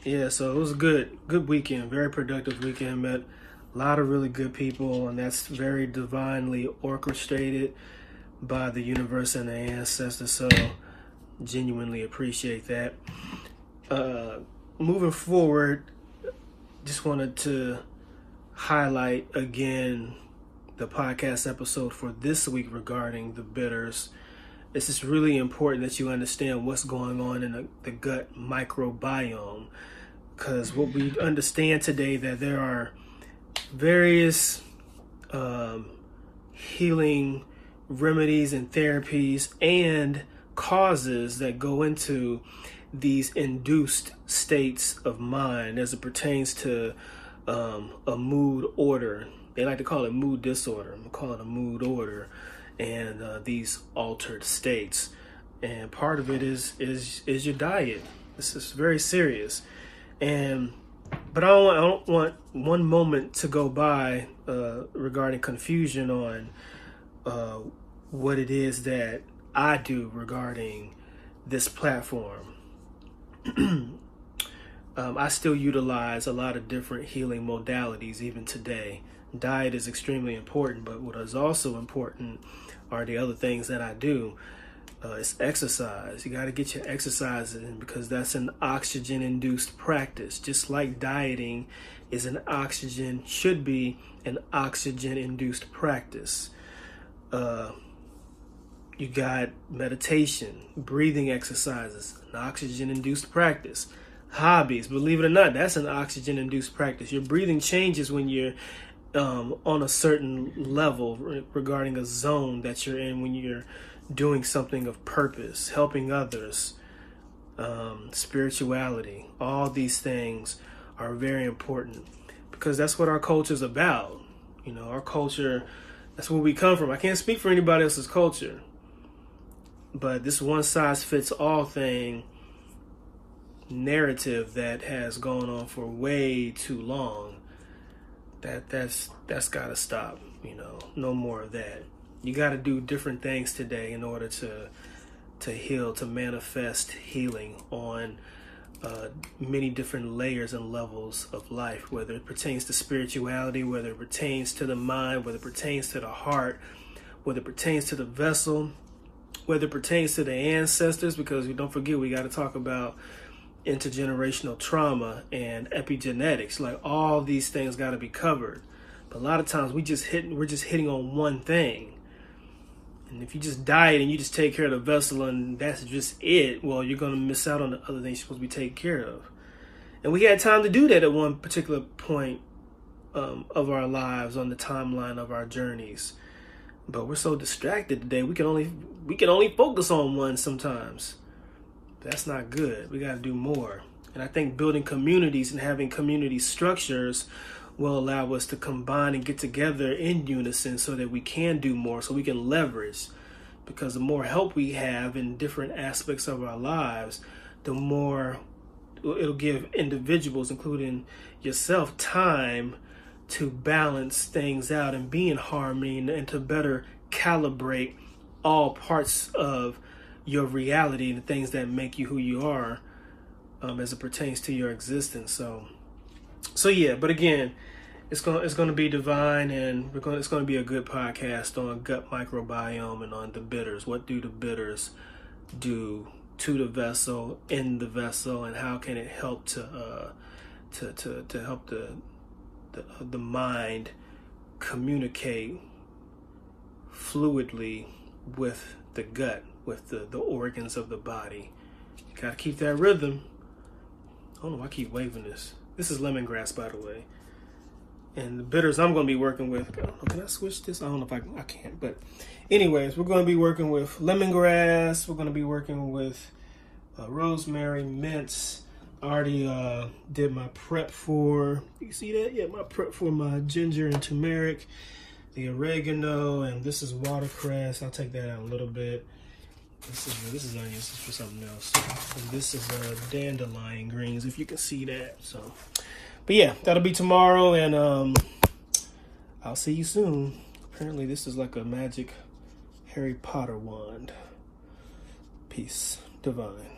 Yeah, so it was a good weekend, very productive weekend. Met a lot of really good people, and that's very divinely orchestrated by the universe and the ancestors. So genuinely appreciate that. Uh, Moving forward, just wanted to highlight again the podcast episode for this week regarding the bitters. It's just really important that you understand what's going on in the gut microbiome, because what we understand today that there are various healing remedies and therapies and causes that go into these induced states of mind as it pertains to a mood order. They like to call it mood disorder. I'm gonna call it a mood order, and these altered states. And part of it is your diet. This is very serious. But I don't want one moment to go by regarding confusion on what it is that I do regarding this platform. I still utilize a lot of different healing modalities even today. Diet is extremely important, but what is also important are the other things that I do. It's exercise. You got to get your exercise in, because that's an oxygen-induced practice. Just like dieting should be an oxygen-induced practice. You got meditation, breathing exercises, an oxygen-induced practice. Hobbies, believe it or not, that's an oxygen-induced practice. Your breathing changes when you're on a certain level regarding a zone that you're in when you're doing something of purpose, helping others, spirituality. All these things are very important because that's what our culture is about. You know, our culture, that's where we come from. I can't speak for anybody else's culture, but this one size fits all thing narrative that has gone on for way too long, that's got to stop. You know, no more of that. You got to do different things today in order to heal, to manifest healing on many different layers and levels of life, whether it pertains to spirituality, whether it pertains to the mind, whether it pertains to the heart, whether it pertains to the vessel, whether it pertains to the ancestors, because we don't forget we got to talk about intergenerational trauma and epigenetics. Like, all these things got to be covered. But a lot of times we're just hitting on one thing. And if you just diet and you just take care of the vessel and that's just it, well, you're going to miss out on the other things you're supposed to be taken care of. And we had time to do that at one particular point of our lives on the timeline of our journeys. But we're so distracted today, we can only focus on one sometimes. That's not good. We got to do more. And I think building communities and having community structures will allow us to combine and get together in unison so that we can do more, so we can leverage. Because the more help we have in different aspects of our lives, the more it'll give individuals, including yourself, time to balance things out and be in harmony and to better calibrate all parts of your reality and the things that make you who you are as it pertains to your existence. So yeah, but again, it's going to be divine, and it's going to be a good podcast on gut microbiome and on the bitters. What do the bitters do to the vessel, in the vessel, and how can it help to help the mind communicate fluidly with the gut, with the organs of the body. You gotta keep that rhythm. I don't know why I keep waving this. This is lemongrass, by the way. And the bitters I'm going to be working with, can I switch this? I don't know if I can't. But anyways, we're going to be working with lemongrass. We're going to be working with rosemary, mints. I already did my prep for, you see that? Yeah, my prep for my ginger and turmeric, the oregano, and this is watercress. I'll take that out a little bit. This is onions. This is for something else. And this is dandelion greens, if you can see that. So, but yeah, that'll be tomorrow, and I'll see you soon. Apparently, this is like a magic Harry Potter wand. Peace, divine.